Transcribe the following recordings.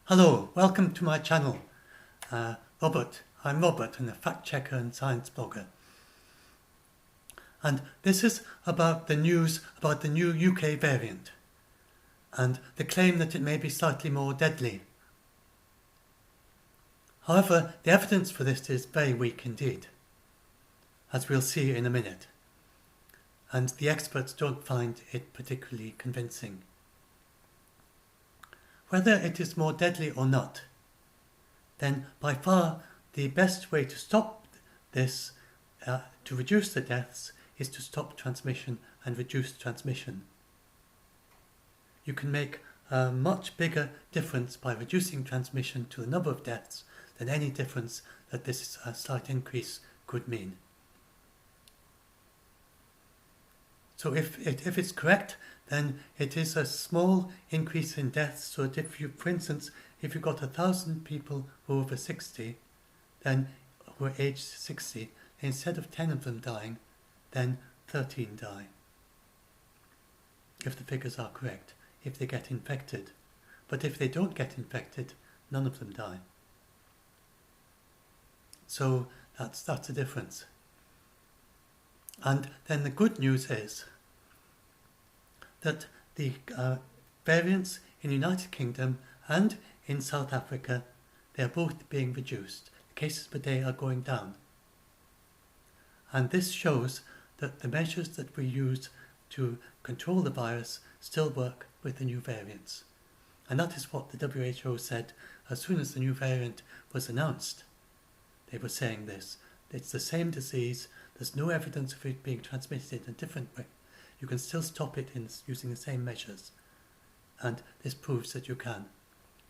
Hello, welcome to my channel. I'm Robert, and a fact checker and science blogger. And this is about the news about the new UK variant and the claim that it may be slightly more deadly. However, the evidence for this is very weak indeed, as we'll see in a minute, and the experts don't find it particularly convincing. Whether it is more deadly or not, then by far the best way to stop this, to reduce the deaths, is to stop transmission and reduce transmission. You can make a much bigger difference by reducing transmission to the number of deaths than any difference that this slight increase could mean. So if it's correct, then it is a small increase in deaths. So that if you, for instance, if you've got 1,000 people who are over 60, then who are aged 60, instead of 10 of them dying, then 13 die. If the figures are correct, if they get infected. But if they don't get infected, none of them die. So that's a difference. And then the good news is that the variants in the United Kingdom and in South Africa, they are both being reduced. The cases per day are going down. And this shows that the measures that we use to control the virus still work with the new variants. And that is what the WHO said as soon as the new variant was announced. They were saying this. It's the same disease. There's no evidence of it being transmitted in a different way. You can still stop it using the same measures. And this proves that you can.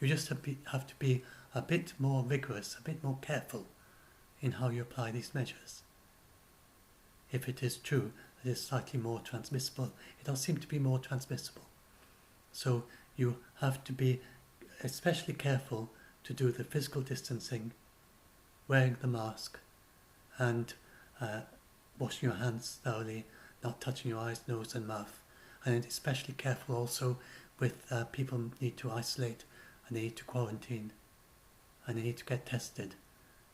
You just have to be a bit more rigorous, a bit more careful in how you apply these measures. If it is true that it's slightly more transmissible, it does seem to be more transmissible. So you have to be especially careful to do the physical distancing, wearing the mask, and washing your hands thoroughly, not touching your eyes, nose and mouth. And especially careful also with people who need to isolate and they need to quarantine and they need to get tested.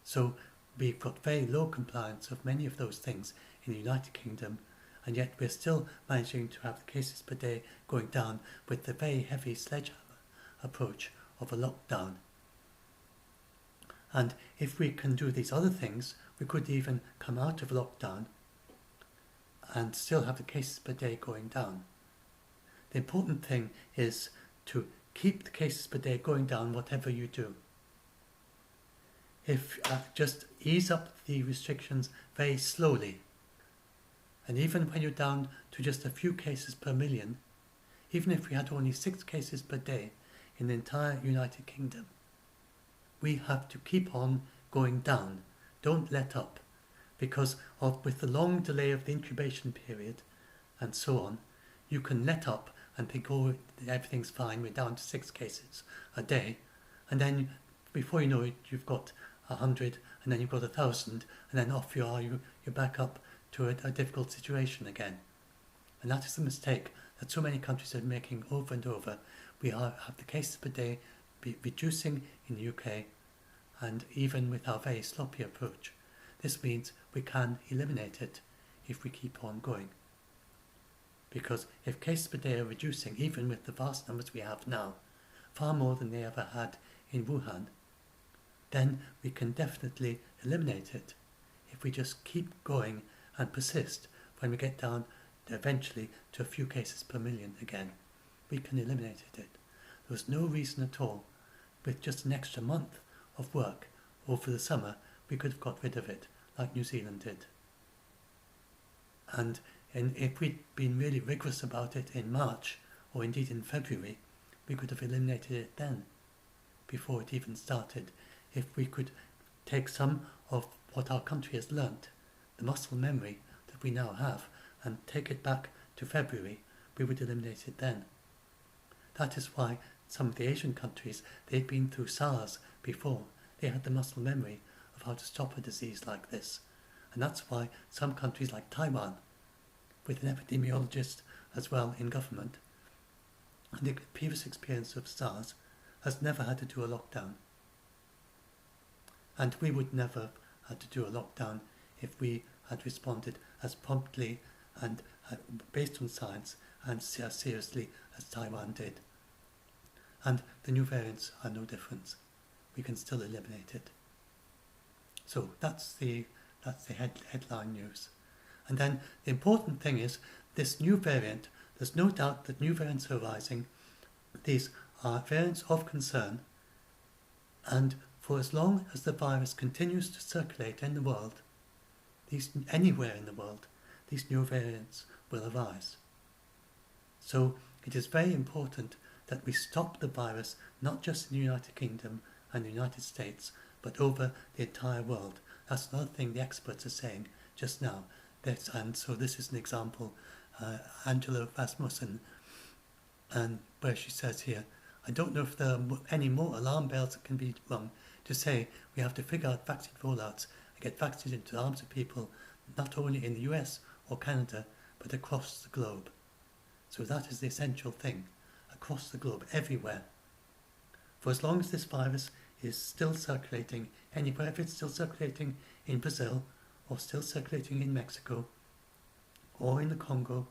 So we've got very low compliance of many of those things in the United Kingdom, and yet we're still managing to have the cases per day going down with the very heavy sledgehammer approach of a lockdown. And if we can do these other things, we could even come out of lockdown and still have the cases per day going down. The important thing is to keep the cases per day going down whatever you do. If just ease up the restrictions very slowly, and even when you're down to just a few cases per million, even if we had only 6 cases per day in the entire United Kingdom, we have to keep on going down. Don't let up, because with the long delay of the incubation period and so on, you can let up and think, oh, everything's fine, we're down to 6 cases a day, and then before you know it, you've got 100, and then you've got 1,000, and then off you are, you're back up to a difficult situation again. And that is the mistake that so many countries are making over and over. We have the cases per day reducing in the UK, and even with our very sloppy approach, this means we can eliminate it if we keep on going. Because if cases per day are reducing, even with the vast numbers we have now, far more than they ever had in Wuhan, then we can definitely eliminate it if we just keep going and persist. When we get down eventually to a few cases per million again, we can eliminate it. There was no reason at all, with just an extra month of work over the summer, we could have got rid of it, like New Zealand did. And if we'd been really rigorous about it in March, or indeed in February, we could have eliminated it then, before it even started. If we could take some of what our country has learnt, the muscle memory that we now have, and take it back to February, we would eliminate it then. That is why some of the Asian countries, they'd been through SARS before. They had the muscle memory of how to stop a disease like this. And that's why some countries like Taiwan, with an epidemiologist as well in government, and the previous experience of SARS, has never had to do a lockdown. And we would never have had to do a lockdown if we had responded as promptly and based on science and as seriously as Taiwan did. And the new variants are no different. We can still eliminate it. So that's the headline news. And then the important thing is this new variant. There's no doubt that new variants are arising. These are variants of concern, and for as long as the virus continues to circulate in the world, anywhere in the world, these new variants will arise. So it is very important that we stop the virus not just in the United Kingdom and the United States, but over the entire world. That's another thing the experts are saying just now. And so this is an example, Angela Rasmussen, and where she says here, I don't know if there are any more alarm bells that can be rung to say we have to figure out vaccine rollouts and get vaccines into the arms of people, not only in the US or Canada, but across the globe. So that is the essential thing, across the globe, everywhere. For as long as this virus is still circulating anywhere, if it's still circulating in Brazil, or still circulating in Mexico, or in the Congo,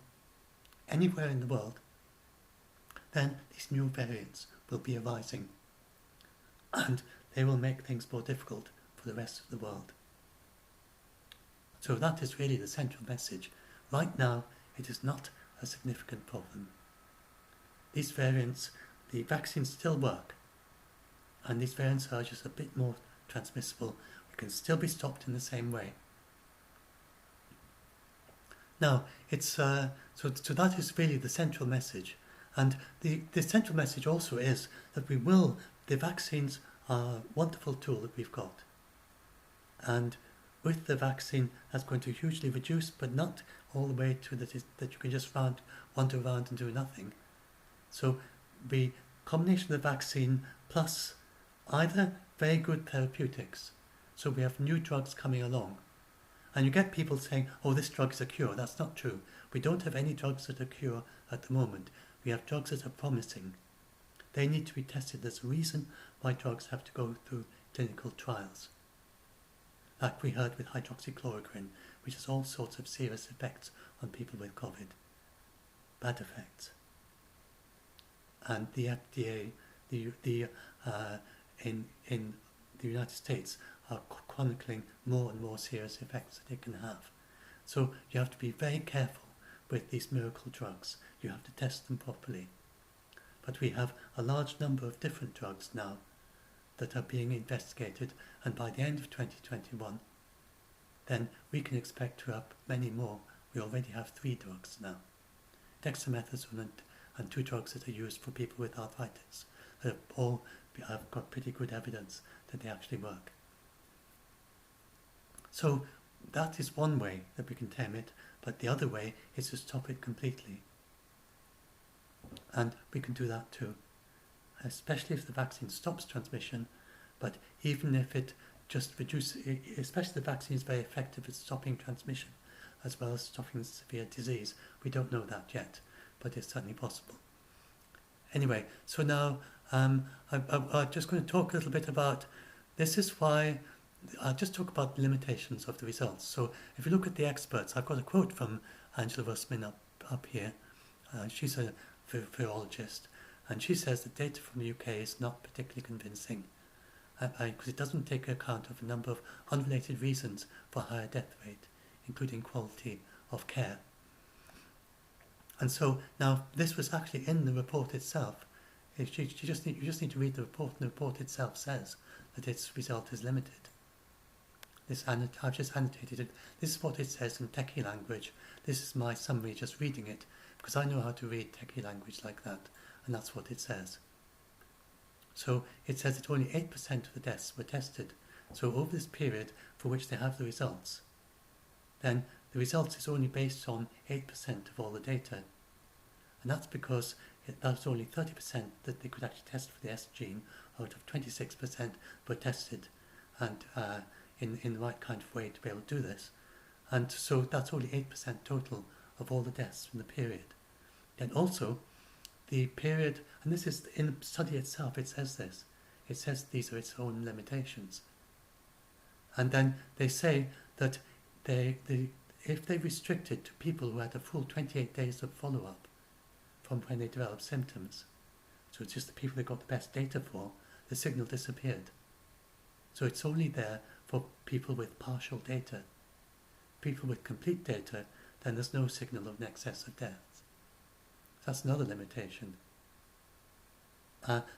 anywhere in the world, then these new variants will be arising. And they will make things more difficult for the rest of the world. So that is really the central message. Right now, it is not a significant problem. These variants, the vaccines still work, and these variants are just a bit more transmissible. We can still be stopped in the same way. Now, it's so that is really the central message. And the central message also is that the vaccines are a wonderful tool that we've got. And with the vaccine, that's going to hugely reduce, but not all the way to that you can just wander around and do nothing. So the combination of the vaccine plus either very good therapeutics, so we have new drugs coming along. And you get people saying, oh, this drug is a cure. That's not true. We don't have any drugs that are a cure at the moment. We have drugs that are promising. They need to be tested. There's a reason why drugs have to go through clinical trials. Like we heard with hydroxychloroquine, which has all sorts of serious effects on people with COVID. Bad effects. And the FDA, in the United States, are chronicling more and more serious effects that they can have. So you have to be very careful with these miracle drugs. You have to test them properly. But we have a large number of different drugs now that are being investigated, and by the end of 2021, then we can expect to have many more. We already have 3 drugs now. Dexamethasone and 2 drugs that are used for people with arthritis. That have got pretty good evidence that they actually work. So that is one way that we can tame it, but the other way is to stop it completely. And we can do that too, especially if the vaccine stops transmission, but even if it just reduces, especially the vaccine is very effective at stopping transmission as well as stopping severe disease. We don't know that yet, but it's certainly possible. Anyway, so now I'm just going to talk a little bit about, this is why, I'll just talk about the limitations of the results. So if you look at the experts, I've got a quote from Angela Rusmin up here. She's a virologist, and she says the data from the UK is not particularly convincing because it doesn't take account of a number of unrelated reasons for higher death rate, including quality of care. And so now this was actually in the report itself. You just need to read the report, and the report itself says that its result is limited. I've just annotated it. This is what it says in techie language. This is my summary, just reading it, because I know how to read techie language like that, and that's what it says. So it says that only 8% of the deaths were tested. So over this period for which they have the results, then the results is only based on 8% of all the data. And that's because that's only 30% that they could actually test for the S gene out of 26% were tested, and in the right kind of way to be able to do this. And so that's only 8% total of all the deaths from the period. Then also, the period And this is, in the study itself, it says this. It says these are its own limitations. And then they say that if they restricted to people who had a full 28 days of follow-up from when they developed symptoms, so it's just the people they got the best data for, the signal disappeared. So it's only there for people with partial data. People with complete data, then there's no signal of an excess of deaths. That's another limitation.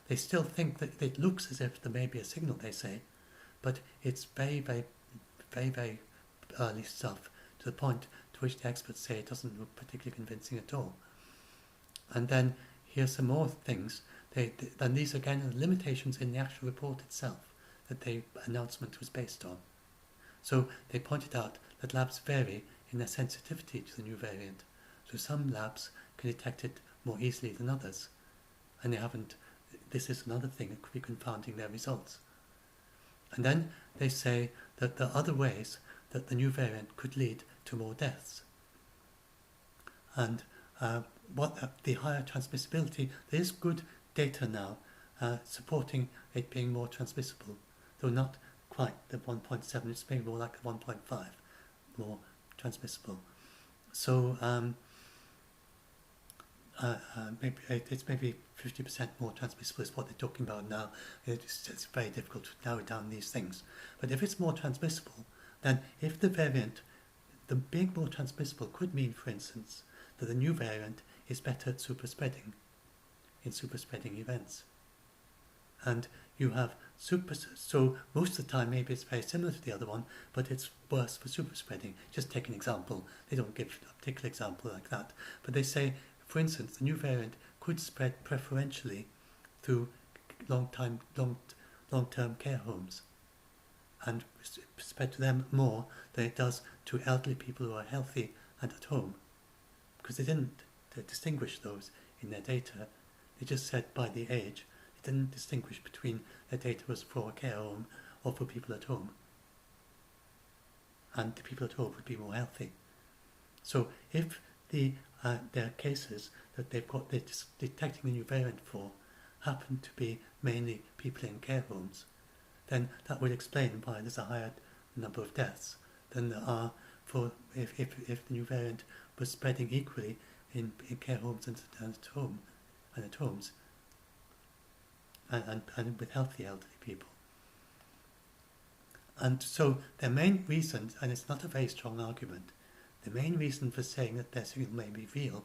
They still think that it looks as if there may be a signal, they say, but it's very, very, very, very early stuff, to the point to which the experts say it doesn't look particularly convincing at all. And then here's some more things. And these again are limitations in the actual report itself that the announcement was based on. So they pointed out that labs vary in their sensitivity to the new variant. So some labs can detect it more easily than others. And they haven't, this is another thing that could be confounding their results. And then they say that there are other ways that the new variant could lead to more deaths. And the higher transmissibility, there is good data now supporting it being more transmissible, though not quite the 1.7, it's maybe more like 1.5 more transmissible. So maybe it's maybe 50% more transmissible is what they're talking about now. It's very difficult to narrow down these things. But if it's more transmissible, then if the variant, the being more transmissible could mean, for instance, that the new variant is better at super spreading, in super spreading events. And you have so most of the time maybe it's very similar to the other one, but it's worse for super spreading. Just take an example. They don't give a particular example like that, but they say, for instance, the new variant could spread preferentially through long-term care homes, and spread to them more than it does to elderly people who are healthy and at home, because they didn't distinguish those in their data. They just said by the age. They didn't distinguish between their data was for a care home or for people at home, and the people at home would be more healthy. So if their cases that they're detecting the new variant for happen to be mainly people in care homes, then that would explain why there's a higher number of deaths than there are for if the new variant was spreading equally in care homes and at homes and with healthy elderly people. And so their main reason, and it's not a very strong argument, the main reason for saying that their signal may be real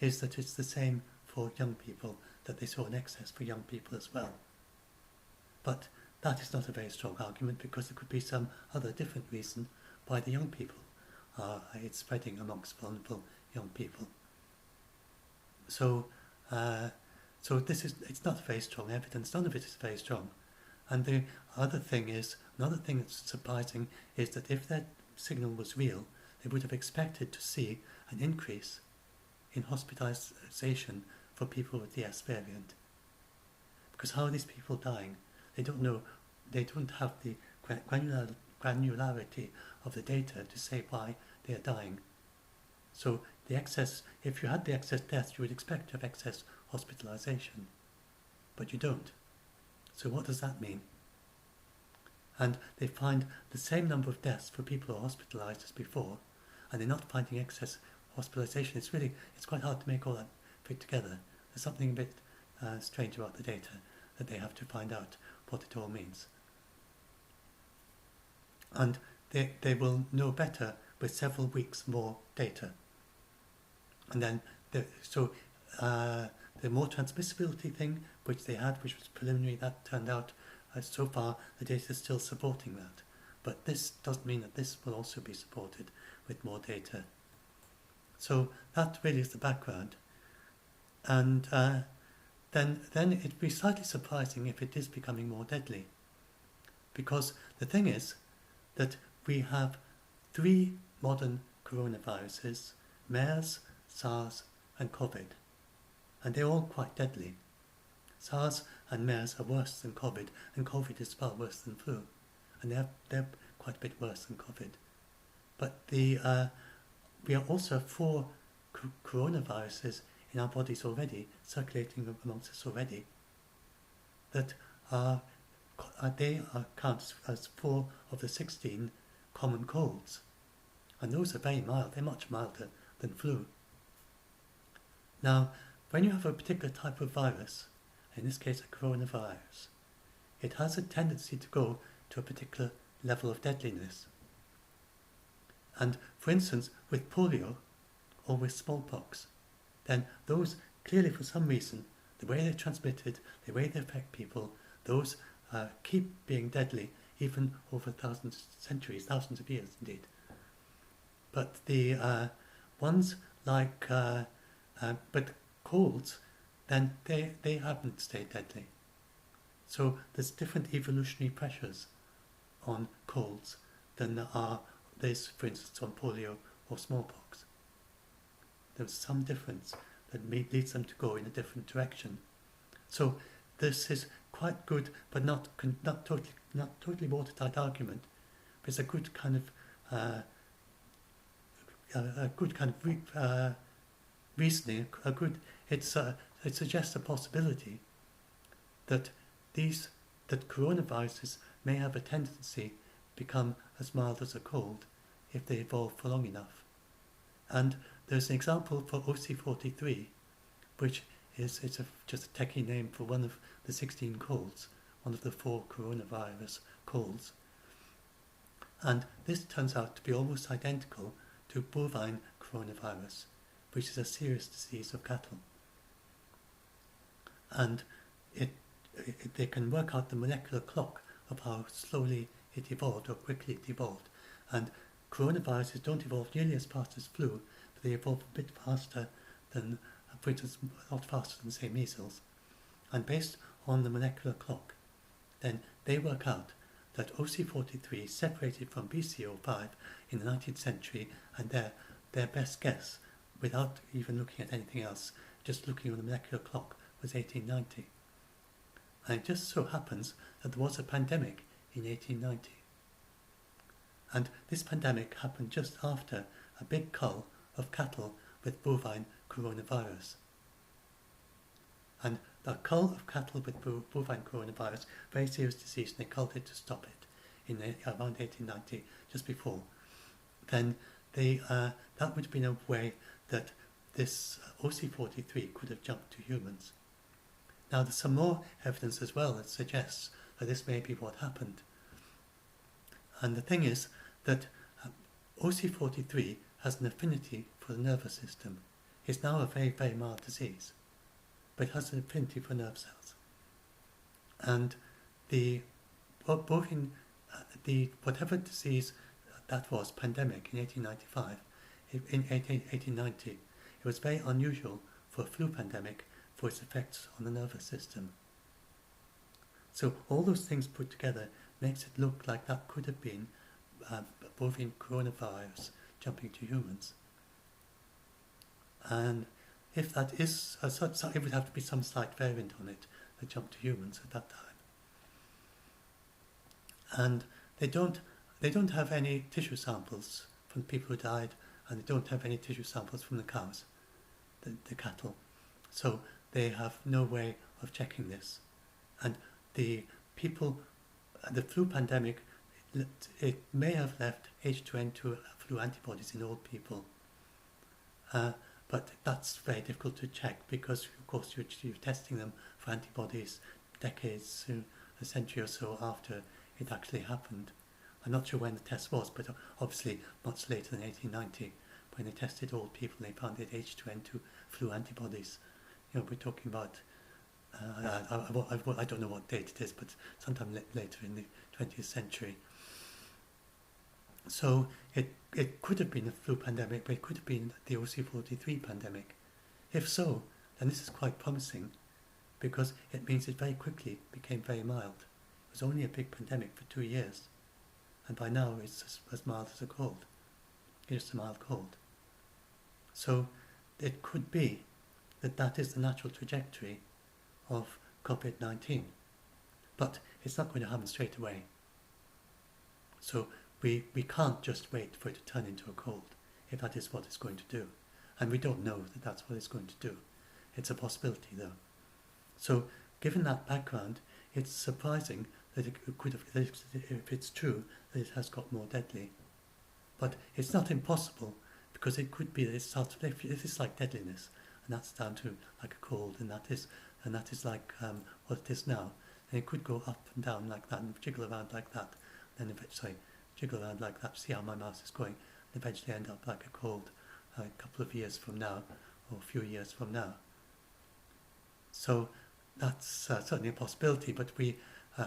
is that it's the same for young people, that they saw an excess for young people as well. But that is not a very strong argument, because there could be some other different reason why the young people it's spreading amongst vulnerable young people. So it's not very strong evidence. None of it is very strong. And the other thing is, another thing that's surprising is that if that signal was real, they would have expected to see an increase in hospitalization for people with the S variant. Because how are these people dying? They don't know, they don't have the granularity of the data to say why they are dying. So the excess, if you had the excess deaths, you would expect to have excess hospitalization, but you don't. So what does that mean? And they find the same number of deaths for people who are hospitalized as before, and they're not finding excess hospitalization. It's quite hard to make all that fit together. There's something a bit strange about the data that they have to find out what it all means. And they will know better with several weeks more data. And then, the more transmissibility thing, which they had, which was preliminary, that turned out, so far, the data is still supporting that. But this doesn't mean that this will also be supported with more data. So that really is the background. And then it'd be slightly surprising if it is becoming more deadly. Because the thing is that we have 3 modern coronaviruses, MERS, SARS and COVID. And they're all quite deadly. SARS and MERS are worse than COVID, and COVID is far worse than flu. And they're quite a bit worse than COVID. But we are also 4 coronaviruses in our bodies already, circulating amongst us already, that are counted as 4 of the 16 common colds. And those are very mild, they're much milder than flu. Now, when you have a particular type of virus, in this case a coronavirus, it has a tendency to go to a particular level of deadliness. And for instance, with polio or with smallpox, then those clearly for some reason, the way they're transmitted, the way they affect people, those keep being deadly even over centuries, thousands of years indeed. But the ones like, but colds, then they haven't stayed deadly. So there's different evolutionary pressures on colds than there are this, for instance, on polio or smallpox. There's some difference that leads them to go in a different direction. So this is quite good, but not totally watertight argument. But it's a good kind of reasoning. It suggests a possibility that coronaviruses may have a tendency to become as mild as a cold if they evolve for long enough. And there's an example for OC43, which is just a techie name for one of the 16 colds, one of the 4 coronavirus colds. And this turns out to be almost identical to bovine coronavirus, which is a serious disease of cattle. And they can work out the molecular clock of how slowly it evolved or quickly it evolved. And coronaviruses don't evolve nearly as fast as flu, but they evolve a bit faster than, for instance, a lot faster than, say, measles. And based on the molecular clock, then they work out that OC43 separated from BCO5 in the 19th century, and their best guess, without even looking at anything else, just looking on the molecular clock, was 1890. And it just so happens that there was a pandemic in 1890. And this pandemic happened just after a big cull of cattle with bovine coronavirus. And the cull of cattle with bovine coronavirus, very serious disease, and they culled it to stop it in around 1890, just before. Then that would have been a way that this OC43 could have jumped to humans. Now there's some more evidence as well that suggests that this may be what happened. And the thing is that OC43 has an affinity for the nervous system. It's now a very, very mild disease, but it has an affinity for nerve cells. And whatever disease that was, pandemic in 1895, in 1890, it was very unusual for a flu pandemic for its effects on the nervous system. So all those things put together makes it look like that could have been bovine coronavirus jumping to humans. And if that is it would have to be some slight variant on it that jumped to humans at that time. And they don't have any tissue samples from people who died, and they don't have any tissue samples from the cows, the cattle. So they have no way of checking this. And the flu pandemic, it may have left H2N2 flu antibodies in old people. But that's very difficult to check because, of course, you're testing them for antibodies decades, a century or so after it actually happened. I'm not sure when the test was, but obviously much later than 1890, when they tested old people, they found they had H2N2 flu antibodies. We're talking about, I don't know what date it is, but sometime later in the 20th century. So it could have been a flu pandemic, but it could have been the OC43 pandemic. If so, then this is quite promising, because it means it very quickly became very mild. It was only a big pandemic for 2 years, and by now it's as mild as a cold. It's a mild cold. So it could be that is the natural trajectory of COVID-19. But it's not going to happen straight away. So we can't just wait for it to turn into a cold, if that is what it's going to do. And we don't know that that's what it's going to do. It's a possibility, though. So, given that background, it's surprising that it could have, if it's true, that it has got more deadly. But it's not impossible, because it could be that it starts, if it's like deadliness, and that's down to like a cold, and that is like what it is now, and it could go up and down like that, and jiggle around like that, then eventually jiggle around like that, see how my mouse is going, and eventually end up like a cold a couple of years from now, or a few years from now. So that's certainly a possibility, but we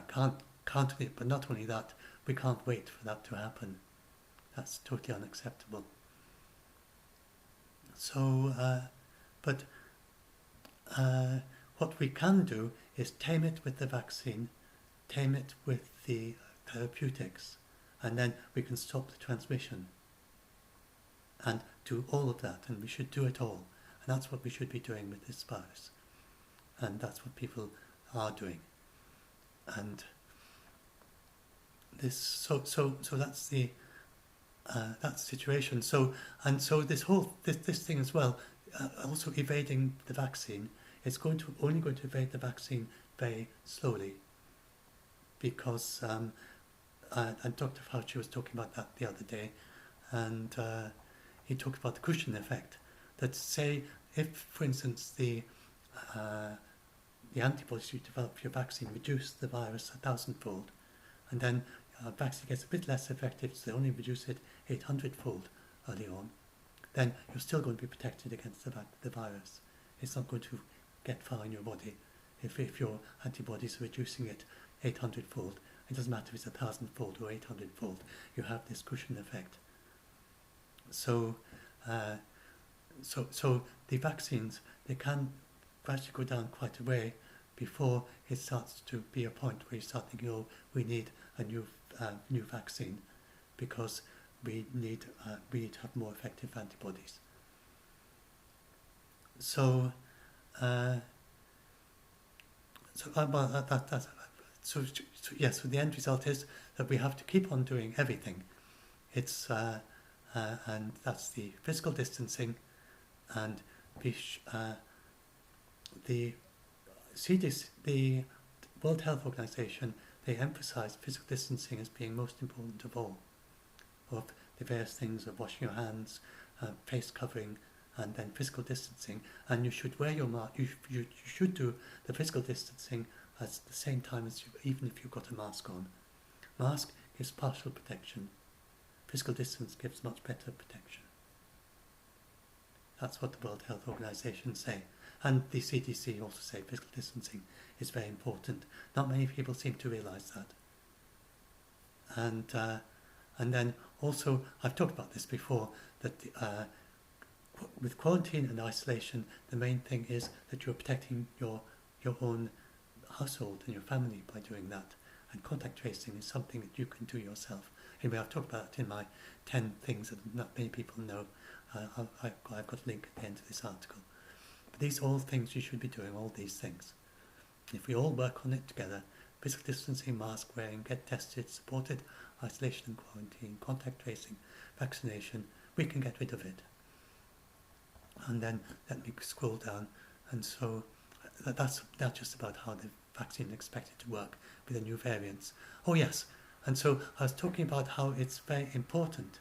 can't count on it. But not only that, we can't wait for that to happen. That's totally unacceptable. So, but what we can do is tame it with the vaccine, tame it with the therapeutics, and then we can stop the transmission. And do all of that, and we should do it all. And that's what we should be doing with this virus. And that's what people are doing. And this, so that's the situation. So this whole this thing as well, also evading the vaccine, it's only going to evade the vaccine very slowly, because and Dr. Fauci was talking about that the other day, and he talked about the cushion effect. That say if, for instance, the antibodies you develop for your vaccine reduce the virus 1,000-fold, and then vaccine gets a bit less effective, so they only reduce it 800-fold early on, then you're still going to be protected against the virus. It's not going to get far in your body if your antibodies are reducing it 800-fold. It doesn't matter if it's 1,000-fold or 800-fold. You have this cushion effect. So the vaccines, they can gradually go down quite a way before it starts to be a point where you start thinking, oh, we need a new vaccine, because we need to have more effective antibodies. So so the end result is that we have to keep on doing everything. It's and that's the physical distancing, and the CDC, the World Health Organization, they emphasize physical distancing as being most important of all, of the various things of washing your hands, face covering, and then physical distancing. And you should wear your mask. You should do the physical distancing at the same time as even if you've got a mask on. Mask gives partial protection. Physical distance gives much better protection. That's what the World Health Organization say. And the CDC also say physical distancing is very important. Not many people seem to realise that. And then also, I've talked about this before, that with quarantine and isolation, the main thing is that you're protecting your own household and your family by doing that. And contact tracing is something that you can do yourself. Anyway, I've talked about it in my 10 things that not many people know. I've got a link at the end of this article. But these are all things you should be doing, all these things. If we all work on it together, physical distancing, mask wearing, get tested, supported isolation and quarantine, contact tracing, vaccination, we can get rid of it. And then let me scroll down. And so that's just about how the vaccine is expected to work with the new variants. Oh yes, and so I was talking about how it's very important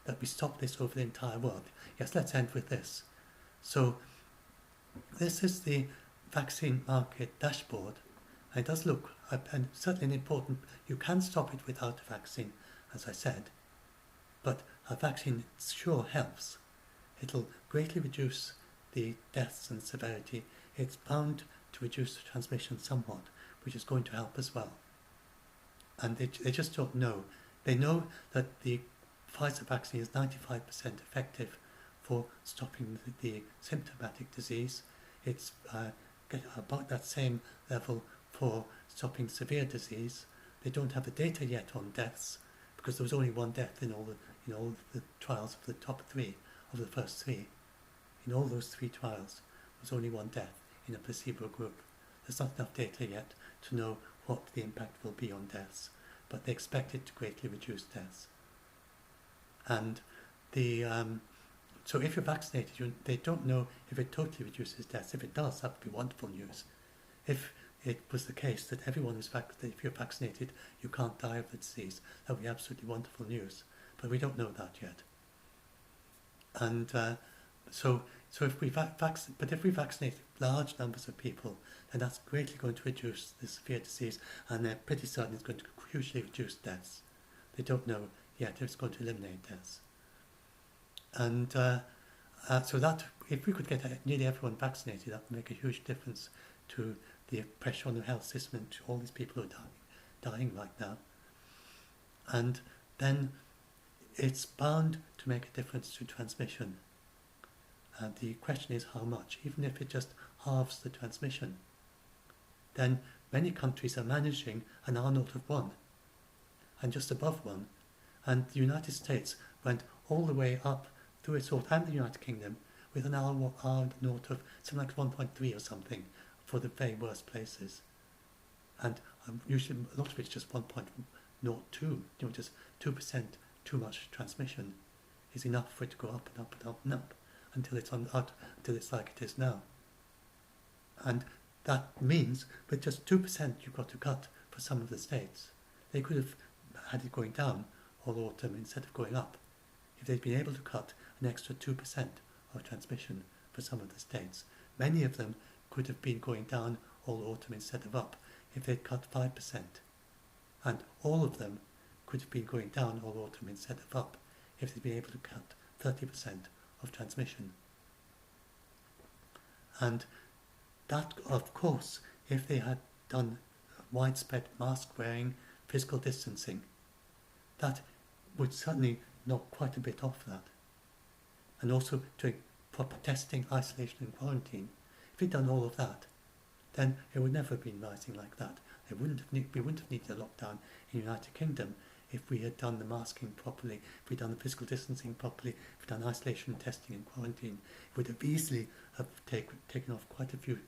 that we stop this over the entire world. Yes, let's end with this. So this is the vaccine market dashboard. And it does look, and certainly important, you can stop it without a vaccine, as I said, but a vaccine sure helps. It'll greatly reduce the deaths and severity. It's bound to reduce the transmission somewhat, which is going to help as well. And they just don't know. They know that the Pfizer vaccine is 95% effective for stopping the symptomatic disease. It's about that same level for stopping severe disease. They don't have the data yet on deaths, because there was only one death in all the trials of the top three, of the first three. In all those 3 trials, there was only one death in a placebo group. There's not enough data yet to know what the impact will be on deaths, but they expect it to greatly reduce deaths. And So if you're vaccinated, they don't know if it totally reduces deaths. If it does, that would be wonderful news. If it was the case that everyone is vaccinated, if you're vaccinated, you can't die of the disease, that would be absolutely wonderful news. But we don't know that yet. And so if we if we vaccinate large numbers of people, then that's greatly going to reduce the severe disease, and they're pretty certain it's going to hugely reduce deaths. They don't know yet if it's going to eliminate deaths. And so that if we could get nearly everyone vaccinated, that would make a huge difference to the pressure on the health system and to all these people who are dying right now. And then it's bound to make a difference to transmission. And the question is how much. Even if it just halves the transmission, then many countries are managing an R0 of 1 and just above 1. And the United States went all the way up through its sort, and the United Kingdom, with an R0 of something like 1.3 or something for the very worst places. And usually a lot of it's just 1.02, just 2% too much transmission is enough for it to go up and up and up and up until it's like it is now. And that means with just 2% you've got to cut for some of the states. They could have had it going down all autumn instead of going up. If they'd been able to cut an extra 2% of transmission for some of the states, many of them could have been going down all autumn instead of up if they'd cut 5%. And all of them could have been going down all autumn instead of up if they'd been able to cut 30% of transmission. And that, of course, if they had done widespread mask wearing, physical distancing, that would certainly knock quite a bit off that. And also doing proper testing, isolation and quarantine. If we'd done all of that, then it would never have been rising like that. We wouldn't have needed a lockdown in the United Kingdom if we had done the masking properly, if we'd done the physical distancing properly, if we'd done isolation, testing and quarantine. It would have easily have taken off quite a few,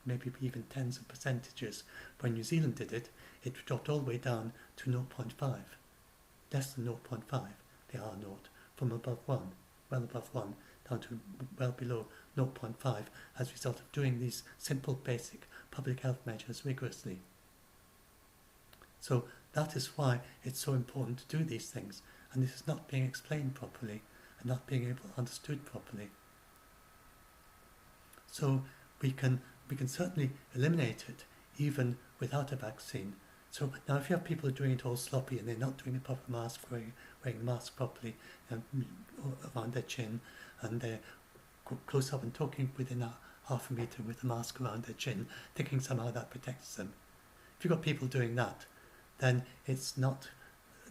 maybe even tens of percentages. When New Zealand did it, it dropped all the way down to 0.5, less than 0.5, the R0, from above 1, well above 1, down to well below 0.5 as a result of doing these simple basic public health measures rigorously. So that is why it's so important to do these things, and this is not being explained properly and not being understood properly. So we can certainly eliminate it even without a vaccine. So now if you have people who are doing it all sloppy and they're not doing a proper mask, wearing the mask properly around their chin, and they're close up and talking within a half a metre with the mask around their chin, thinking somehow that protects them. If you've got people doing that, then it's not,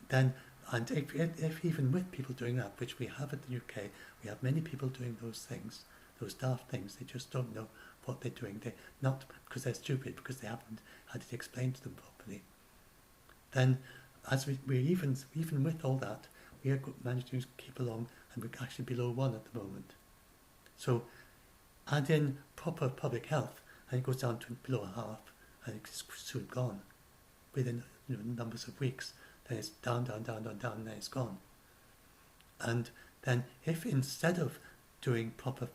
and if even with people doing that, which we have in the UK, we have many people doing those things, those daft things, they just don't know what they're doing. They're not because they're stupid, because they haven't had it explained to them properly. Then, as we even with all that, we are managing to keep along, and we're actually below 1 at the moment. So, add in proper public health, and it goes down to below a half, and it's soon gone. Within numbers of weeks, then it's down, and then it's gone. And then, if instead of doing proper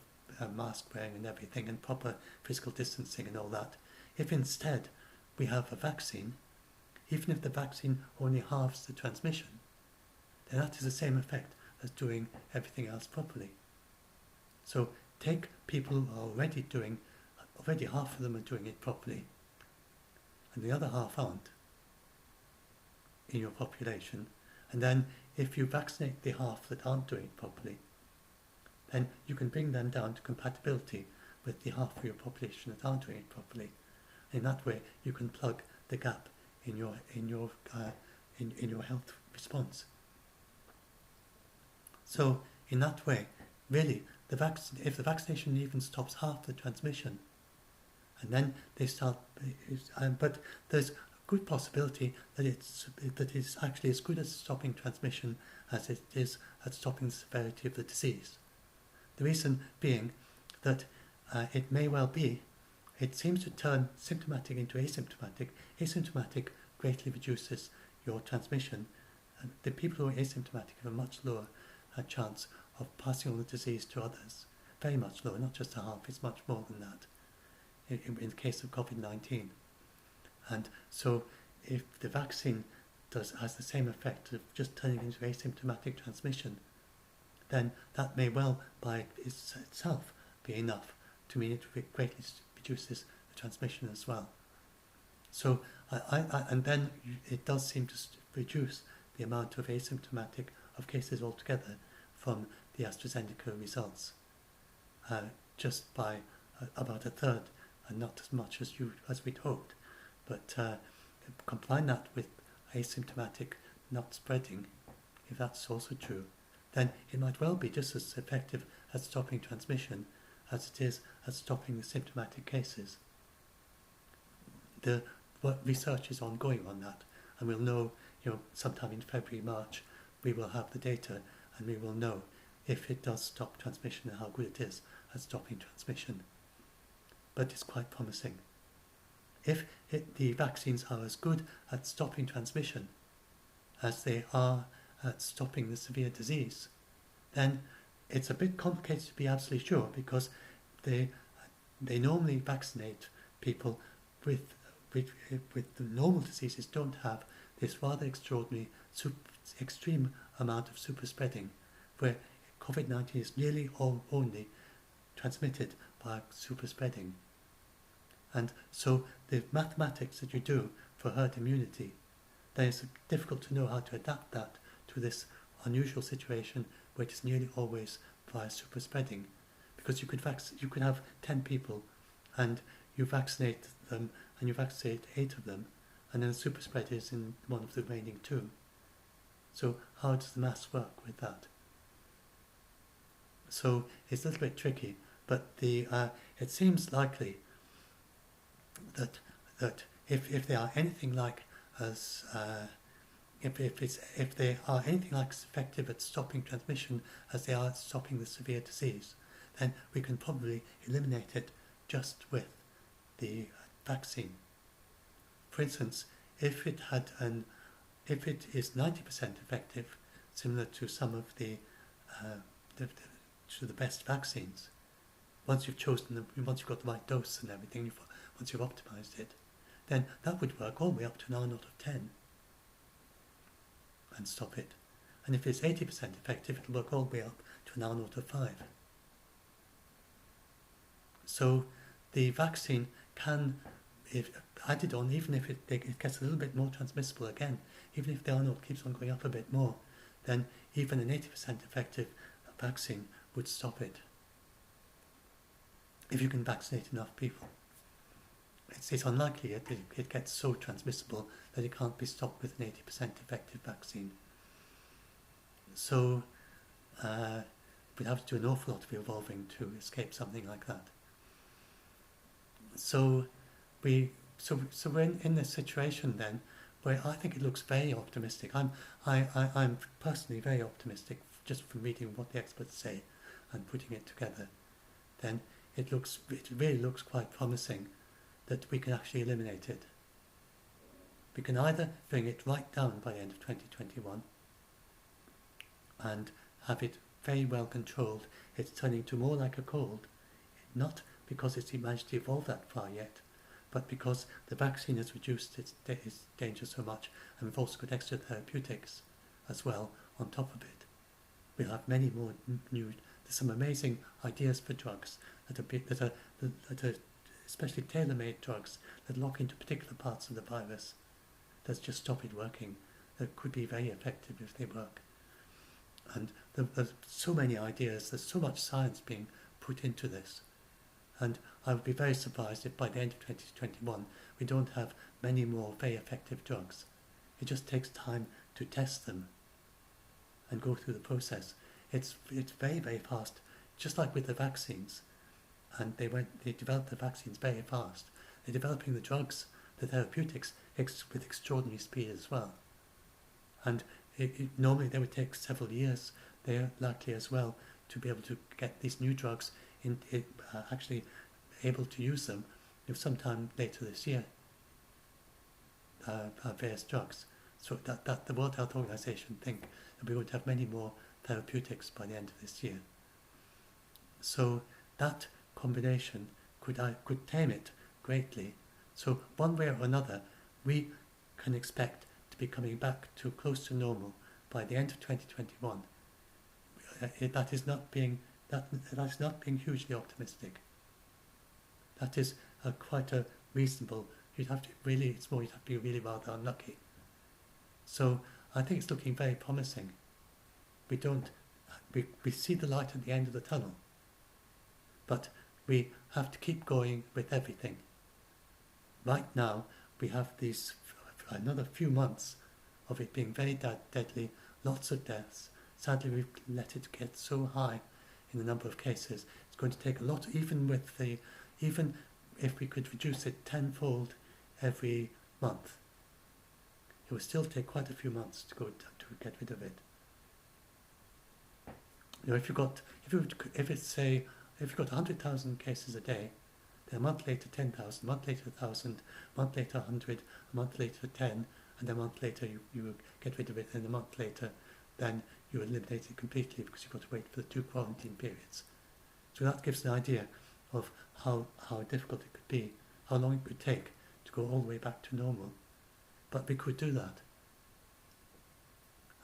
mask wearing and everything, and proper physical distancing and all that, if instead we have a vaccine, even if the vaccine only halves the transmission, then that is the same effect as doing everything else properly. So take people who are already half of them are doing it properly, and the other half aren't in your population, and then if you vaccinate the half that aren't doing it properly, then you can bring them down to compatibility with the half of your population that aren't doing it properly. In that way, you can plug the gap in your health response. So in that way, really, if the vaccination even stops half the transmission, and then they start, but there's a good possibility that it's actually as good at stopping transmission as it is at stopping the severity of the disease. The reason being that it may well be, it seems to turn symptomatic into asymptomatic. Asymptomatic greatly reduces your transmission, and the people who are asymptomatic have a much lower chance of passing on the disease to others. Very much lower, not just a half, it's much more than that in the case of COVID-19. And so if the vaccine has the same effect of just turning into asymptomatic transmission, then that may well by itself be enough to mean it greatly reduces the transmission as well. So, and then it does seem to reduce the amount of asymptomatic of cases altogether from the AstraZeneca results, just by about a third, and not as much as we'd hoped. But combine that with asymptomatic not spreading, if that's also true, then it might well be just as effective at stopping transmission as it is at stopping the symptomatic cases. The research is ongoing on that, and we'll know, sometime in February, March, we will have the data, and we will know if it does stop transmission and how good it is at stopping transmission. But it's quite promising. If the vaccines are as good at stopping transmission as they are at stopping the severe disease, then it's a bit complicated to be absolutely sure, because they normally vaccinate people with the normal diseases don't have this rather extraordinary extreme amount of super spreading, where COVID-19 is nearly only transmitted by super spreading. And so the mathematics that you do for herd immunity, then it's difficult to know how to adapt that to this unusual situation where it is nearly always via super spreading. Because you could have 10 people and you vaccinate them and you vaccinate 8 of them, and then the super spread is in one of the remaining 2. So how does the maths work with that? So it's a little bit tricky, but it seems likely that if they are anything like as if they are anything like as effective at stopping transmission as they are at stopping the severe disease, then we can probably eliminate it just with the vaccine. For instance, if it is 90% effective, similar to some of the best vaccines, once you've chosen them, once you've got the right dose and everything, once you've optimized it, then that would work all the way up to an R naught of 10 and stop it. And if it's 80% effective, it'll work all the way up to an R naught of 5. So the vaccine can, if added on, even if it gets a little bit more transmissible again, even if the R naught keeps on going up a bit more, then even an 80% effective vaccine would stop it, if you can vaccinate enough people. It's unlikely it gets so transmissible that it can't be stopped with an 80% effective vaccine. So we'd have to do an awful lot of evolving to escape something like that. So we're in this situation then where I think it looks very optimistic. I'm personally very optimistic just from reading what the experts say and putting it together. Then it really looks quite promising that we can actually eliminate it. We can either bring it right down by the end of 2021 and have it very well controlled. It's turning to more like a cold, not because it's managed to evolve that far yet, but because the vaccine has reduced its danger so much, and we've also got extra therapeutics as well on top of it. We'll have many more there's some amazing ideas for drugs that are especially tailor-made drugs that lock into particular parts of the virus that just stop it working, that could be very effective if they work. And there's so many ideas, there's so much science being put into this. And I would be very surprised if by the end of 2021 we don't have many more very effective drugs. It just takes time to test them and go through the process. It's very, very fast, just like with the vaccines. And they developed the vaccines very fast. They're developing the drugs, the therapeutics, with extraordinary speed as well. And normally they would take several years. They're likely as well to be able to get these new drugs actually able to use them sometime later this year. Various drugs. So that the World Health Organization think that we're going to have many more therapeutics by the end of this year. So that combination could tame it greatly. So one way or another, we can expect to be coming back to close to normal by the end of 2021. That is not being hugely optimistic. That is quite a reasonable. You'd have to be really rather unlucky. So I think it's looking very promising. We see the light at the end of the tunnel, but we have to keep going with everything. Right now, we have another few months of it being very deadly, lots of deaths. Sadly, we've let it get so high in the number of cases. It's going to take a lot, even if we could reduce it tenfold every month. It would still take quite a few months to get rid of it. You know, if you've got 100,000 cases a day, then a month later 10,000, a month later 1,000, a month later 100, a month later 10, and then a month later you get rid of it, and a month later then you eliminate it completely because you've got to wait for the 2 quarantine periods. So that gives an idea of how difficult it could be, how long it could take to go all the way back to normal. But we could do that.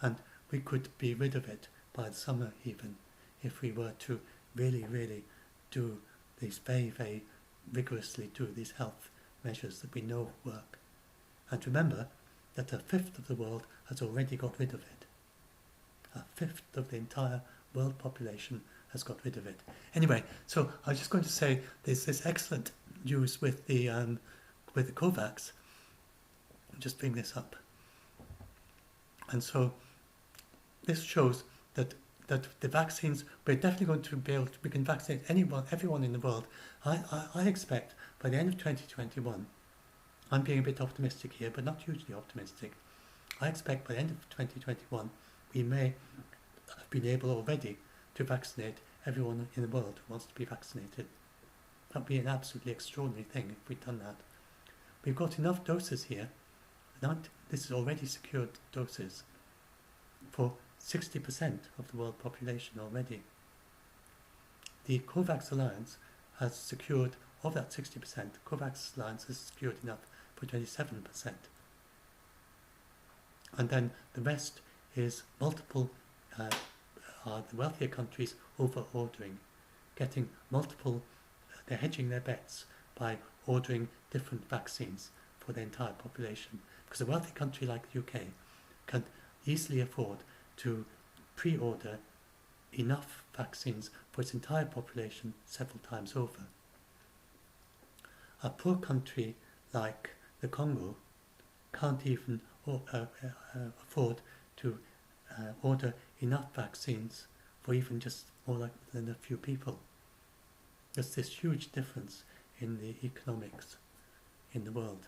And we could be rid of it by the summer even, if we were to really, really do these very rigorously do these health measures that we know work. And remember that a fifth of the world has already got rid of it. A fifth of the entire world population has got rid of it. Anyway, so I was just going to say there's this excellent news with the COVAX. I'll just bring this up. And so this shows that the vaccines, we're definitely going to be able to, we can vaccinate everyone in the world. I expect by the end of 2021, I'm being a bit optimistic here, but not hugely optimistic. I expect by the end of 2021, we may have been able already to vaccinate everyone in the world who wants to be vaccinated. That would be an absolutely extraordinary thing if we'd done that. We've got enough doses here. This is already secured doses for 60% of the world population already. The COVAX Alliance has secured, of that 60%, the COVAX Alliance has secured enough for 27%. And then the rest is multiple, the wealthier countries over-ordering, getting multiple, they're hedging their bets by ordering different vaccines for the entire population. Because a wealthy country like the UK can easily afford to pre-order enough vaccines for its entire population several times over. A poor country like the Congo can't even afford to order enough vaccines for even just more than a few people. There's this huge difference in the economics in the world.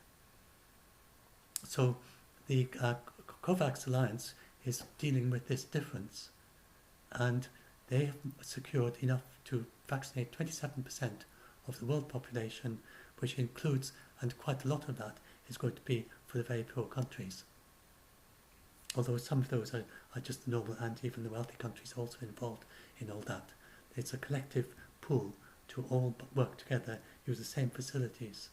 So the COVAX Alliance is dealing with this difference, and they have secured enough to vaccinate 27% of the world population, which includes, and quite a lot of that is going to be for the very poor countries. Although some of those are just normal, and even the wealthy countries are also involved in all that. It's a collective pool to all work together, use the same facilities,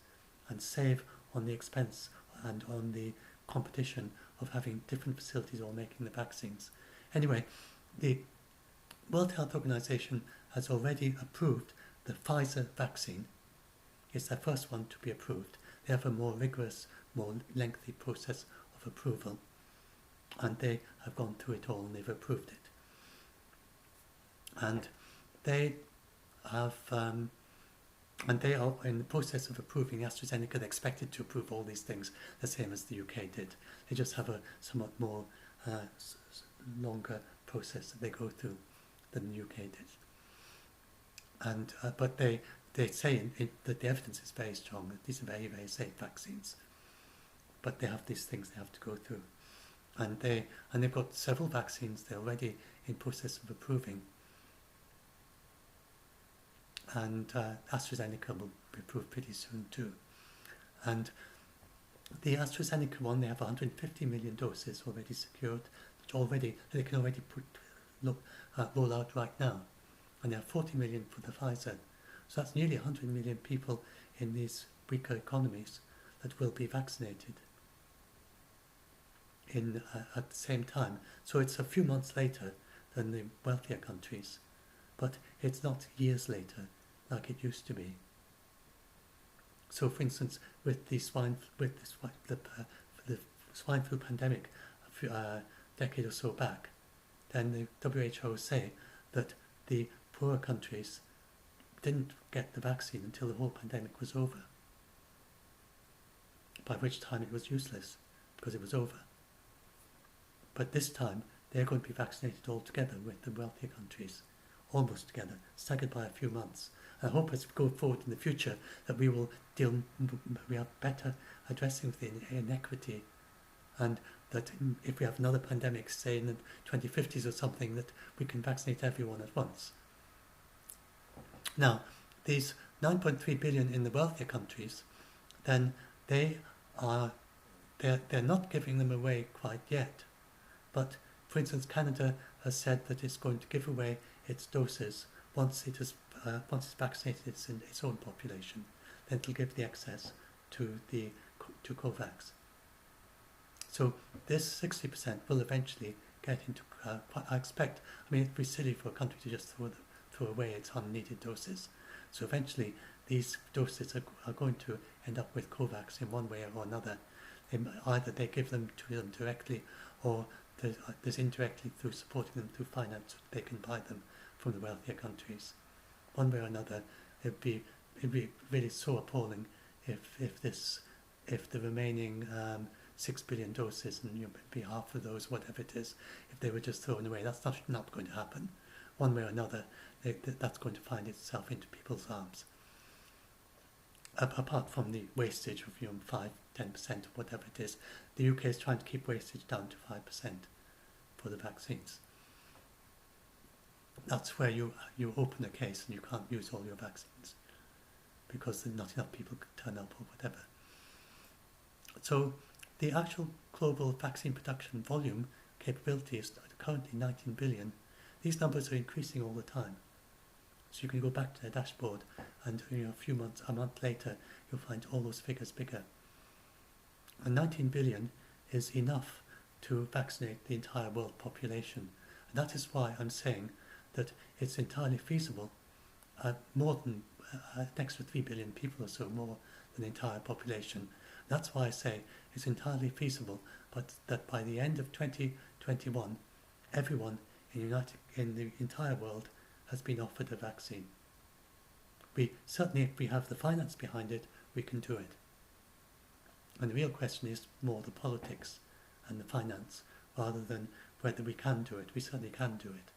and save on the expense and on the competition of having different facilities all making the vaccines. Anyway, the World Health Organization has already approved the Pfizer vaccine. It's their first one to be approved. They have a more rigorous, more lengthy process of approval, and they have gone through it all and they've approved it. And they have, and they are in the process of approving AstraZeneca. They're expected to approve all these things the same as the UK did. They just have a somewhat more longer process that they go through than the UK did. And but they say that the evidence is very strong, that these are very, very safe vaccines. But they have these things they have to go through. And they've got several vaccines they're already in process of approving. And AstraZeneca will be approved pretty soon too. And the AstraZeneca one, they have 150 million doses already secured, which they can already put roll out right now. And there are 40 million for the Pfizer. So that's nearly 100 million people in these weaker economies that will be vaccinated at the same time. So it's a few months later than the wealthier countries, but it's not years later like it used to be. So, for instance, with the swine flu pandemic a decade or so back, then the WHO say that the poorer countries didn't get the vaccine until the whole pandemic was over, by which time it was useless because it was over. But this time they're going to be vaccinated all together with the wealthier countries, almost together, staggered by a few months. I hope as we go forward in the future that we have better addressing of the inequity, and that if we have another pandemic, say in the 2050s or something, that we can vaccinate everyone at once. Now, these 9.3 billion in the wealthier countries, then they're not giving them away quite yet. But, for instance, Canada has said that it's going to give away its doses once it's vaccinated its own population. Then it'll give the excess to COVAX. So this 60% will eventually get into. I expect. I mean, it'd be silly for a country to just throw away its unneeded doses. So eventually, these doses are going to end up with COVAX in one way or another. Either they give them to them directly, or there's indirectly through supporting them through finance, so they can buy them from the wealthier countries. One way or another, it'd be really so appalling if the remaining 6 billion doses, and maybe half of those, whatever it is, if they were just thrown away. That's not going to happen. One way or another, that's going to find itself into people's arms. Apart from the wastage of 5-10% or whatever it is, the UK is trying to keep wastage down to 5% for the vaccines. That's where you open a case and you can't use all your vaccines because not enough people can turn up or whatever. So the actual global vaccine production volume capability is currently 19 billion. These numbers are increasing all the time. So you can go back to the dashboard and a month later, you'll find all those figures bigger. And 19 billion is enough to vaccinate the entire world population. And that is why I'm saying that it's entirely feasible, more than an extra 3 billion people or so, more than the entire population. That's why I say it's entirely feasible, but that by the end of 2021, everyone in the entire world has been offered a vaccine. Certainly, if we have the finance behind it, we can do it. And the real question is more the politics and the finance, rather than whether we can do it. We certainly can do it.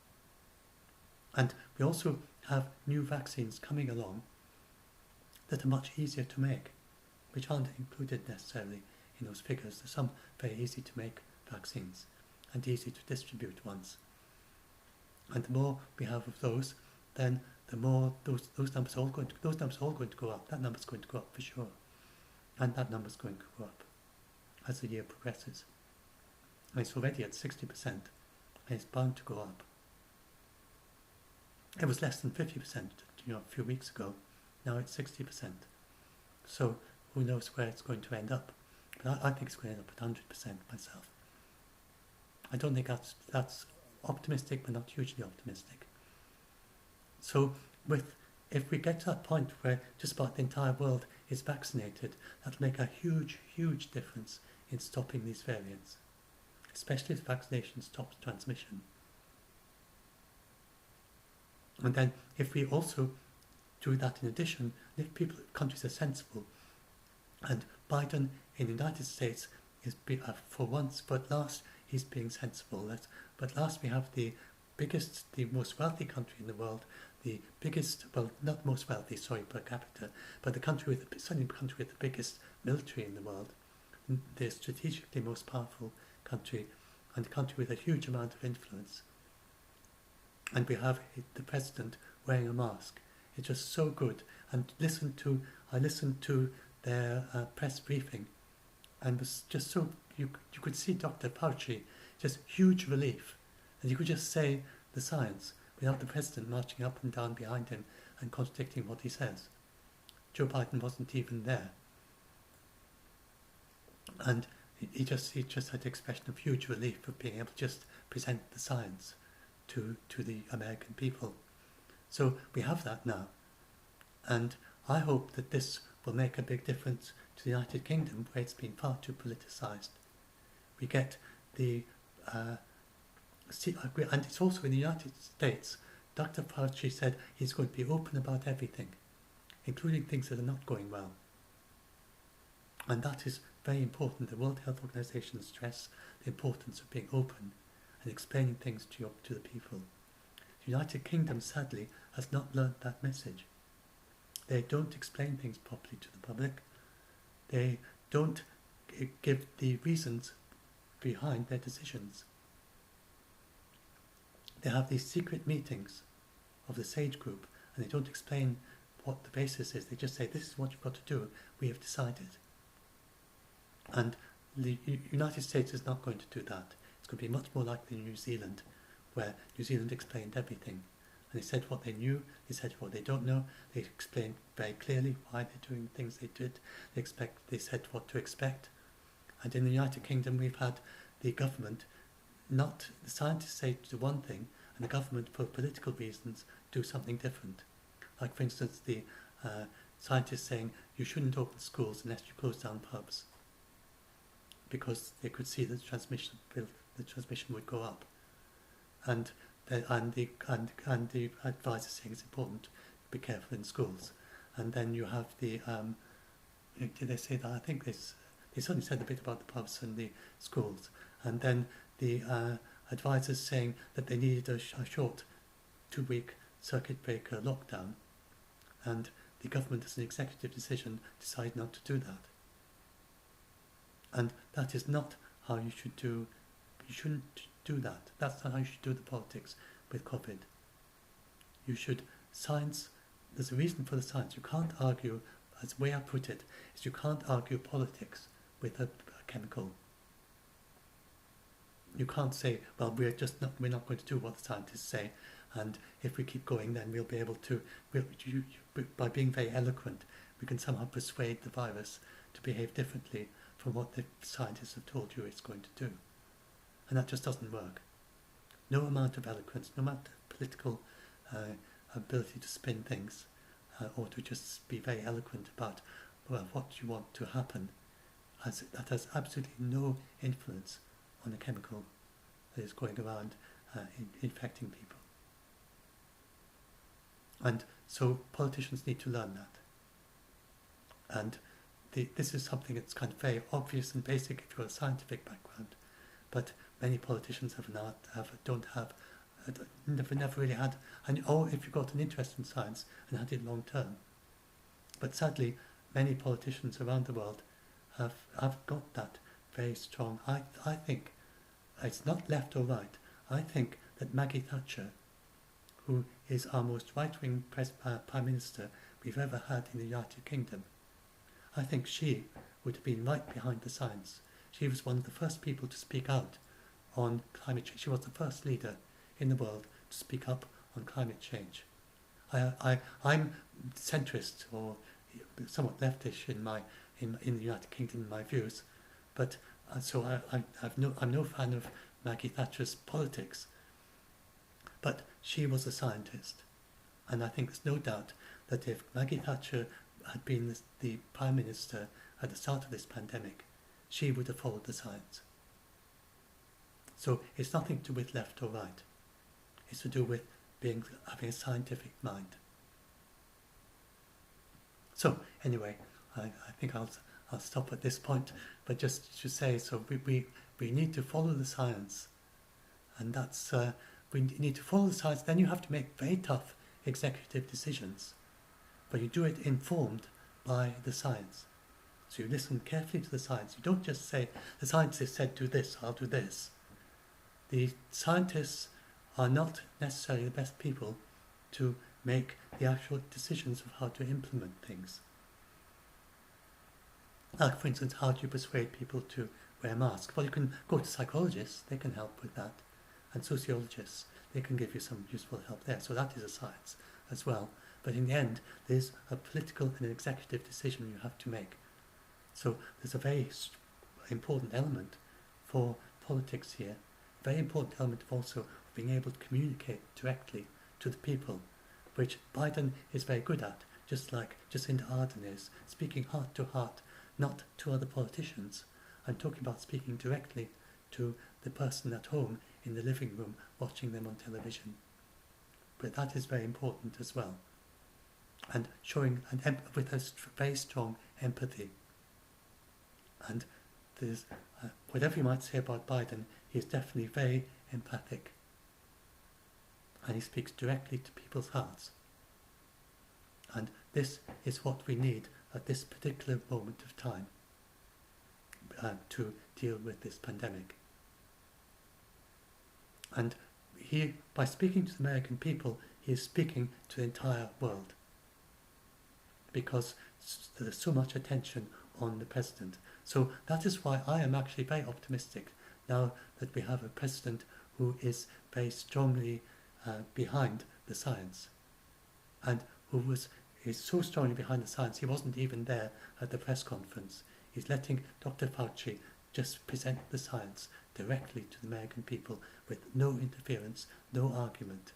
And we also have new vaccines coming along that are much easier to make, which aren't included necessarily in those figures. There's some very easy to make vaccines and easy to distribute ones. And the more we have of those, then the more those numbers are all going to go up. That number's going to go up for sure, and that number's going to go up as the year progresses. And it's already at 60%, and it's bound to go up. It was less than 50%, a few weeks ago. Now it's 60%. So who knows where it's going to end up? But I think it's going to end up at 100% myself. I don't think that's optimistic, but not hugely optimistic. So if we get to that point where just about the entire world is vaccinated, that'll make a huge, huge difference in stopping these variants, especially if vaccination stops transmission. And then if we also do that in addition, if countries are sensible, and Biden in the United States is, for once, but last, he's being sensible. But last we have the most wealthy country in the world, the biggest, well, not most wealthy, sorry, per capita, but certainly the country with the biggest military in the world, the strategically most powerful country, and a country with a huge amount of influence. And we have the president wearing a mask. It's just so good. And I listened to their press briefing, and was just so, you could see Dr. Fauci, just huge relief. And you could just say the science without the president marching up and down behind him and contradicting what he says. Joe Biden wasn't even there. And he just had the expression of huge relief of being able to just present the science to the American people. So we have that now. And I hope that this will make a big difference to the United Kingdom, where it's been far too politicised. We get the... and it's also in the United States. Dr. Fauci said he's going to be open about everything, including things that are not going well. And that is very important. The World Health Organization stress the importance of being open and explaining things to the people. The United Kingdom, sadly, has not learnt that message. They don't explain things properly to the public. They don't give the reasons behind their decisions. They have these secret meetings of the SAGE group, and they don't explain what the basis is. They just say, this is what you've got to do, we have decided. And the United States is not going to do that. It's going to be much more like New Zealand, where New Zealand explained everything. And they said what they knew, they said what they don't know, they explained very clearly why they're doing things they did, they said what to expect. And in the United Kingdom we've had the government, not the scientists say do one thing, and the government for political reasons do something different. Like for instance the scientists saying you shouldn't open schools unless you close down pubs, because they could see that the transmission would go up, and the advisors saying it's important to be careful in schools. And then you have the did they say that? I think they certainly said a bit about the pubs and the schools, and then the advisors saying that they needed a short 2-week circuit breaker lockdown, and the government, as an executive decision, decided not to do that. And that is not how you should do. You shouldn't do that. That's not how you should do the politics with COVID. You should science. There's a reason for the science. You can't argue, as the way I put it, is you can't argue politics with a chemical. You can't say, well, we're not going to do what the scientists say, and if we keep going, then we'll be able to. By being very eloquent, we can somehow persuade the virus to behave differently from what the scientists have told you it's going to do. And that just doesn't work. No amount of eloquence, no amount of political ability to spin things, or to just be very eloquent about what you want to happen, that has absolutely no influence on the chemical that is going around infecting people. And so politicians need to learn that. And this is something that's kind of very obvious and basic if you've got a scientific background, but many politicians never really had, or if you've got an interest in science and had it long term. But sadly, many politicians around the world have got that very strong. I think it's not left or right. I think that Maggie Thatcher, who is our most right-wing Prime Minister we've ever had in the United Kingdom, I think she would have been right behind the science. She was one of the first people to speak out on climate change. She was the first leader in the world to speak up on climate change. I'm centrist or somewhat leftish in the United Kingdom in my views, but so I'm no fan of Maggie Thatcher's politics. But she was a scientist, and I think there's no doubt that if Maggie Thatcher had been the Prime Minister at the start of this pandemic, she would have followed the science. So it's nothing to do with left or right. It's to do with having a scientific mind. So anyway, I think I'll stop at this point, but just to say, so we need to follow the science, and that's we need to follow the science. Then you have to make very tough executive decisions, but you do it informed by the science. So you listen carefully to the science. You don't just say, the scientist said do this, I'll do this. The scientists are not necessarily the best people to make the actual decisions of how to implement things. Like for instance, how do you persuade people to wear masks? Well, you can go to psychologists, they can help with that, and sociologists. they can give you some useful help there. So that is a science as well. But in the end, there's a political and an executive decision you have to make. So there's a very important element for politics here, a very important element of also being able to communicate directly to the people, which Biden is very good at, just like Jacinda Ardern is, speaking heart to heart, not to other politicians. I'm talking about speaking directly to the person at home in the living room watching them on television. But that is very important as well. And showing with a very strong empathy. And there's, whatever you might say about Biden, he is definitely very empathic. And he speaks directly to people's hearts. And this is what we need at this particular moment of time to deal with this pandemic. And he, by speaking to the American people, he is speaking to the entire world. Because there's so much attention on the president. So that is why I am actually very optimistic now that we have a president who is very strongly behind the science, and who is so strongly behind the science he wasn't even there at the press conference. He's letting Dr. Fauci just present the science directly to the American people with no interference, no argument.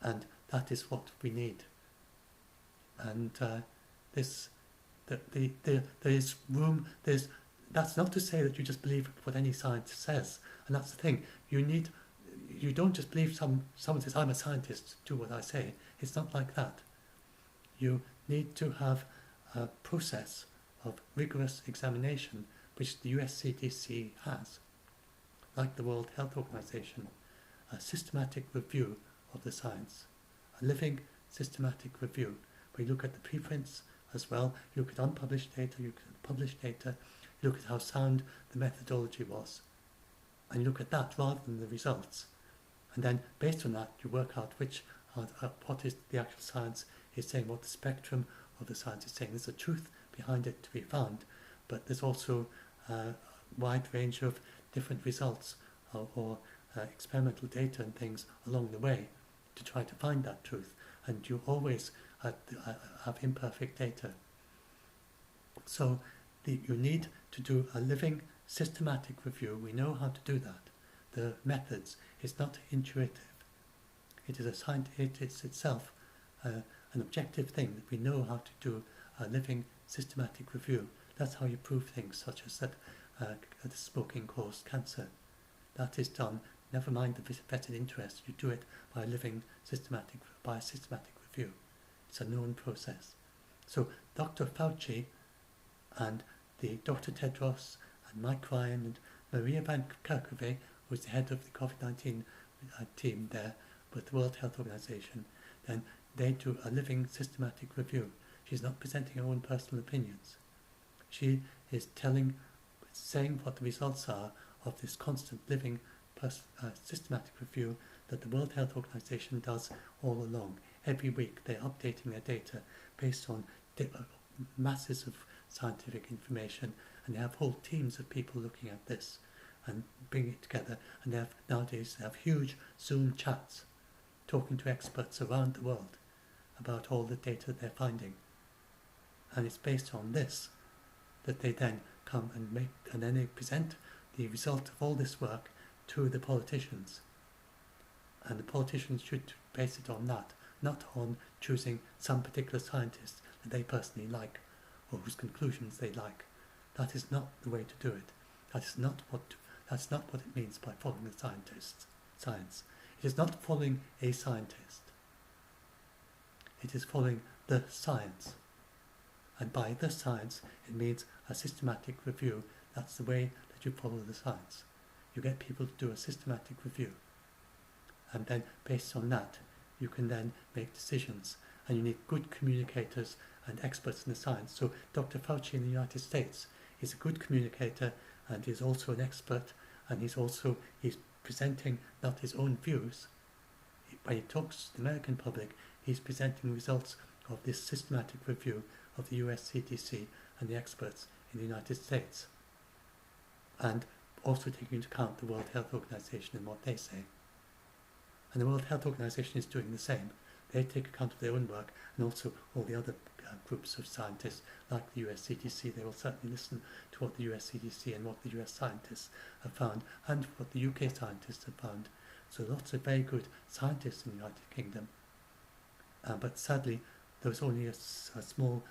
And that is what we need. And there is room. That's not to say that you just believe what any scientist says. And that's the thing. You don't just believe someone says, I'm a scientist, do what I say. It's not like that. You need to have a process of rigorous examination, which the US CDC has, like the World Health Organization, a systematic review of the science, a living systematic review, where you look at the preprints as well, you look at unpublished data, you look at published data, you look at how sound the methodology was, and you look at that rather than the results. And then, based on that, you work out what is the actual science is saying, what the spectrum of the science is saying. There's a truth behind it to be found, but there's also a wide range of different results or experimental data and things along the way to try to find that truth. And you always have imperfect data. So you need to do a living, systematic review. We know how to do that. The methods is not intuitive. It is it is itself an objective thing that we know how to do a living, systematic review. That's how you prove things, such as that smoking caused cancer. That is done. Never mind the vested interest. You do it by a systematic review. It's a known process. So Dr. Fauci and the Dr. Tedros and Mike Ryan and Maria Van Kerkhove, who is the head of the COVID-19 team there with the World Health Organization, then they do a living systematic review. She's not presenting her own personal opinions. She is saying what the results are of this constant living systematic review that the World Health Organization does all along. Every week they're updating their data based on masses of scientific information, and they have whole teams of people looking at this and bringing it together. And nowadays they have huge Zoom chats talking to experts around the world about all the data they're finding. And it's based on this that they then come and then they present the result of all this work to the politicians. And the politicians should base it on that, not on choosing some particular scientist that they personally like or whose conclusions they like. That is not the way to do it. That's not what it means by following the science. It is not following a scientist. It is following the science. And by the science, it means a systematic review. That's the way that you follow the science. You get people to do a systematic review. And then, based on that, you can then make decisions. And you need good communicators and experts in the science. So Dr. Fauci in the United States is a good communicator and is also an expert, and he's presenting not his own views. When he talks to the American public, he's presenting results of this systematic review of the US CDC and the experts in the United States, and also taking into account the World Health Organization and what they say. And the World Health Organization is doing the same. They take account of their own work, and also all the other groups of scientists, like the US CDC. They will certainly listen to what the US CDC and what the US scientists have found, and what the UK scientists have found. So lots of very good scientists in the United Kingdom. But sadly, there was only a small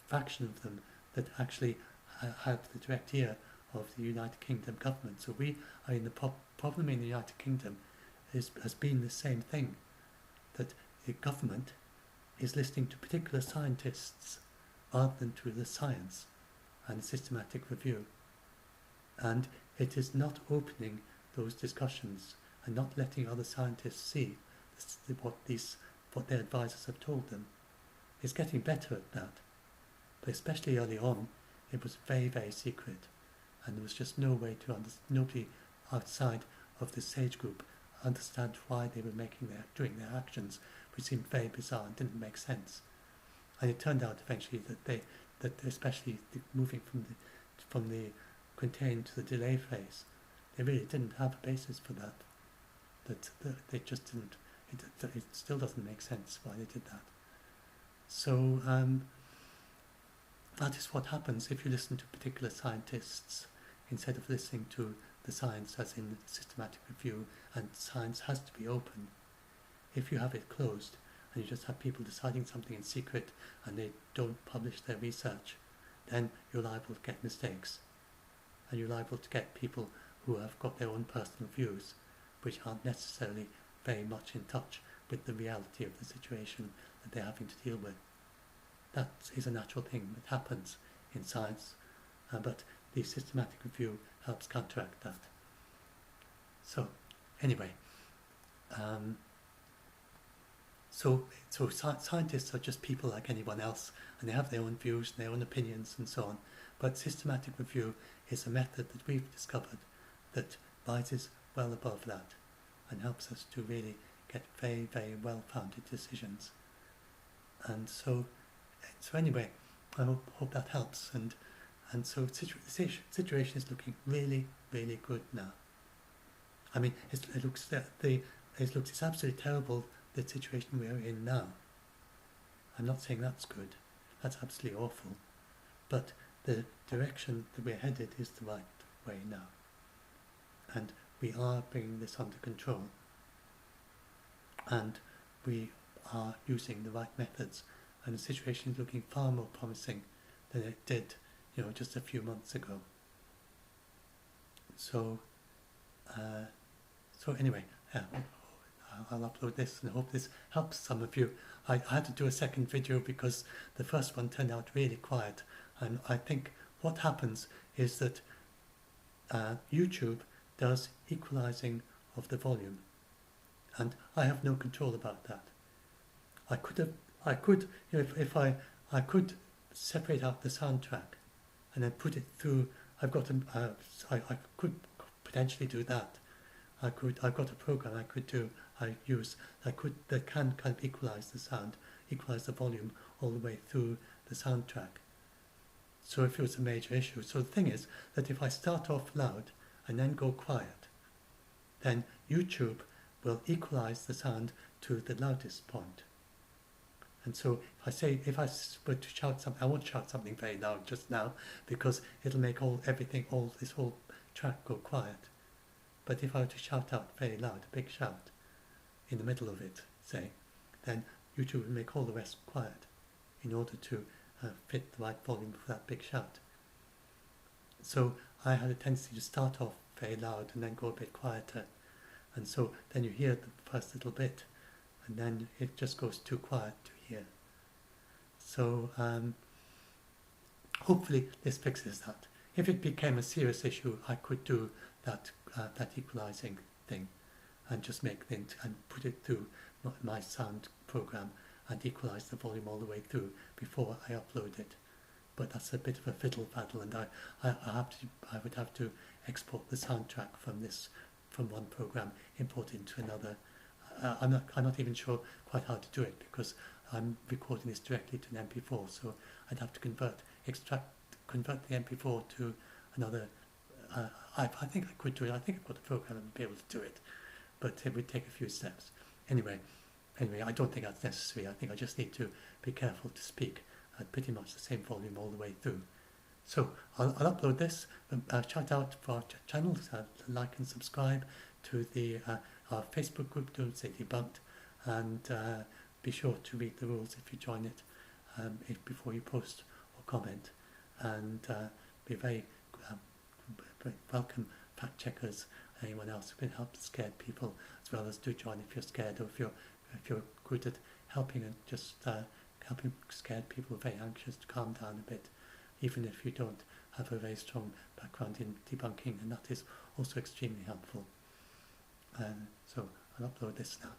fraction of them that actually had the direct ear of the United Kingdom government. So we are in the problem in the United Kingdom has been the same thing, that the government is listening to particular scientists rather than to the science and systematic review. And it is not opening those discussions and not letting other scientists see what their advisors have told them. It's getting better at that. But especially early on, it was very, very secret. And there was just no way to nobody outside of the SAGE group understand why they were doing their actions, which seemed very bizarre and didn't make sense. And it turned out eventually that especially moving from the contain to the delay phase, they really didn't have a basis for that. They just didn't. It still doesn't make sense why they did that. So that is what happens if you listen to particular scientists instead of listening to the science, as in systematic review, and science has to be open. If you have it closed and you just have people deciding something in secret and they don't publish their research, then you're liable to get mistakes, and you're liable to get people who have got their own personal views which aren't necessarily very much in touch with the reality of the situation that they're having to deal with. That is a natural thing that happens in science, but the systematic review helps counteract that. So anyway, so scientists are just people like anyone else, and they have their own views and their own opinions and so on. But systematic review is a method that we've discovered that rises well above that and helps us to really get very, very well-founded decisions. And so anyway, I hope that helps. And so the situation is looking really, really good now. I mean, it's absolutely terrible, the situation we are in now. I'm not saying that's good. That's absolutely awful. But the direction that we're headed is the right way now. And we are bringing this under control. And we are using the right methods. And the situation is looking far more promising than it did, just a few months ago. So anyway, yeah, I'll upload this and I hope this helps some of you. I had to do a second video because the first one turned out really quiet, and I think what happens is that YouTube does equalizing of the volume, and I have no control about that. I could separate out the soundtrack and then put it through. I could potentially do that. I've got a program that can kind of equalize the sound, equalize the volume all the way through the soundtrack. So if it was a major issue. So the thing is that if I start off loud and then go quiet, then YouTube will equalize the sound to the loudest point. And so if I were to shout something, I won't shout something very loud just now because it'll make this whole track go quiet. But if I were to shout out very loud, a big shout, in the middle of it, say, then YouTube will make all the rest quiet in order to fit the right volume for that big shout. So I had a tendency to start off very loud and then go a bit quieter. And so then you hear the first little bit, and then it just goes too quiet to hear. So hopefully this fixes that. If it became a serious issue, I could do that equalizing thing and just and put it through my sound program and equalize the volume all the way through before I upload it. But that's a bit of a fiddle faddle, and I would have to export the soundtrack from one program, import it into another. I'm not even sure quite how to do it because I'm recording this directly to an MP4, so I'd have to convert the MP4 to another. I think I could do it. I think I've got a program that would be able to do it, but it would take a few steps. Anyway, I don't think that's necessary. I think I just need to be careful to speak at pretty much the same volume all the way through. So I'll upload this. Shout out for our channel, like and subscribe to our Facebook group, Don't Say Debunked, and be sure to read the rules if you join it before you post or comment, and be very welcome fact checkers, anyone else who can help scared people, as well as do join if you're scared, or if you're good at helping and just helping scared people very anxious to calm down a bit, even if you don't have a very strong background in debunking, and that is also extremely helpful. So I'll upload this now.